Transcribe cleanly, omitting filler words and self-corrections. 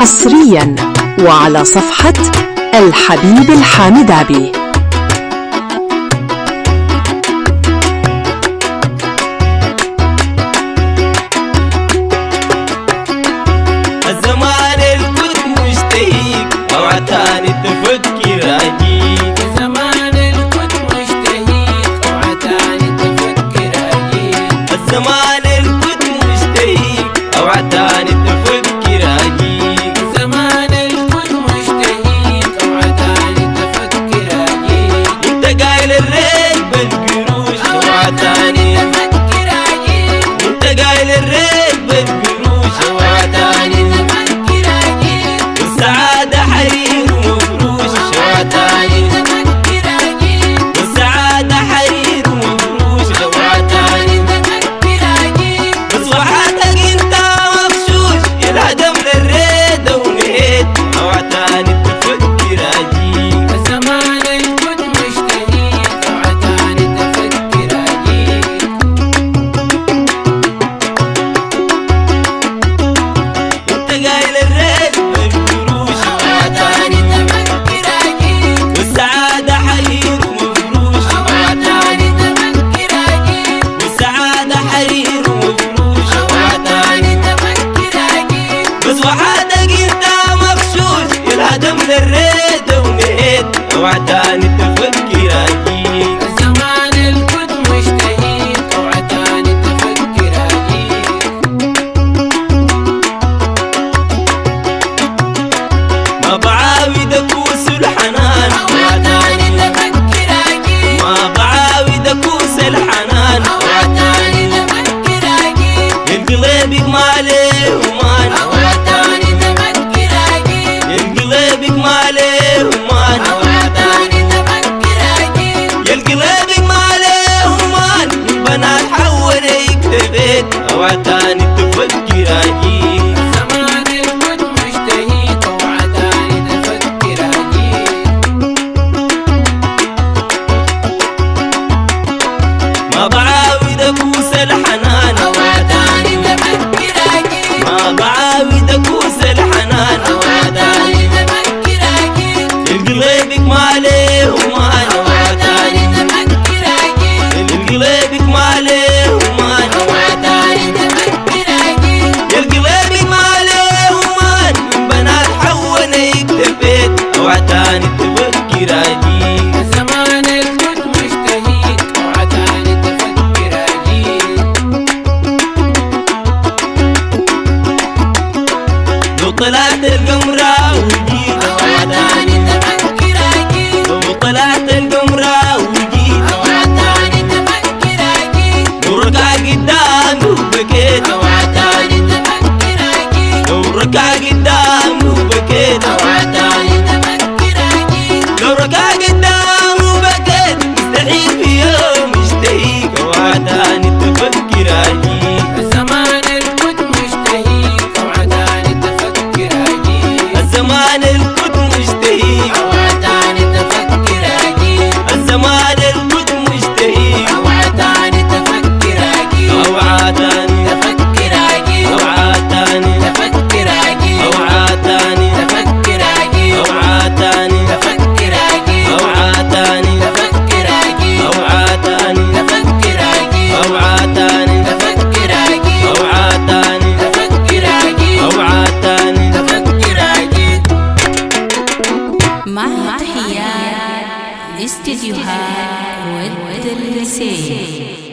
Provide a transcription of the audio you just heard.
حصريا وعلى صفحة الحبيب الحامدابي. الزمان الكنت مشتهيك اوعى تاني تفكر اجيك. الزمان الكنت مشتهيك اوعى تاني تفكر اجيك. الزمان الكنت مشتهيك اوعى تاني تفكر اجيك. الزمان الكنت مشتهيك اوعى تاني تفكر اجيك. انت قايل الريت بالقروش اوعى تاني تفكر اجيك. انت قايل الريت بالقروش اوعى تاني تفكر اجيك. والسعادة حرير ومفروش اوعى تاني تفكر اجيك. والسعادة حرير ومفروش اوعى تاني تفكر اجيك. بس وحاتك انت مغشوش الهدم للريدة ونهيت اوعى تاني تفكر اجيك. الزمان الكنت مشتهيك اوعى تاني تفكر اجيك. انت قايل الريت بالقروش اوعى تاني تفكر اجيك. والسعادة حرير ومفروش اوعى تاني تفكر اجيك. والسعادة حرير ومفروش اوعى تاني تفكر اجيك. بس وحاتك انت مغشوش الهدم للريدة ونهيت اوعى تاني تفكر اجيك. الزمان الكنت مشتهيك اوعى تاني تفكر اجيك. ما بعاود اكوس الحنان اوعى تاني تفكر اجيك. ما بعاود اكوس الحنان اوعى تاني تفكر اجيك. القلبك مالي ومان اوعى تاني تفكر اجيك. القلبك مالي ومان اوعى تاني تفكر اجيك. القلبك مالي ومان البنات حوليك لبيت اوعى تاني تفكر اجيك. الزمان الكنت مشتهيك اوعى تاني تفكر اجيك. ما بعاود اكوس الحنان اوعى تاني تفكر اجيك. ما بعاود اكوس الحنان اوعى تاني تفكر اجيك. القلبك مالي ومان اوعى تاني تفكر اجيك. القلبك مالي ومان اوعى تاني تفكر اجيك. القلبك مالي ومان البنات حوليك لبيت اوعى تاني تفكر اجيك. الزمان الكنت مشتهيك اوعى تاني تفكر اجيك. لو طلعت القمرة وجيت اوعى تاني تفكر اجيك. لو طلعت القمرة وجيت اوعى تاني تفكر اجيك. لو ركع قدامي وبكيت اوعى تاني تفكر اجيك. لو ركع قدامي وبكيت اوعى تاني تفكر اجيك. لو ركع قدامي وبكيت مستحيل في يوم اشتهيك اوعى تاني تفكر اجيك. الزمان الكنت مشتهيك اوعى تاني تفكر اجيك. الزمان الكنت مشتهيك اوعى تاني تفكر اجيك. الزمان الكنت مشتهيك اوعى تاني تفكر اجيك. اوعى تاني تفكر اجيك. اوعى تاني تفكر اجيك. اوعى تاني تفكر اجيك. اوعى تاني تفكر اجيك. اوعى تاني تفكر اجيك. اوعى تاني تفكر اجيك. اوعى تاني تفكر اجيك. اوعى تاني تفكر اجيك. اوعى تاني تفكر اجيك. مع تحيات استديوهات ود الرسالة.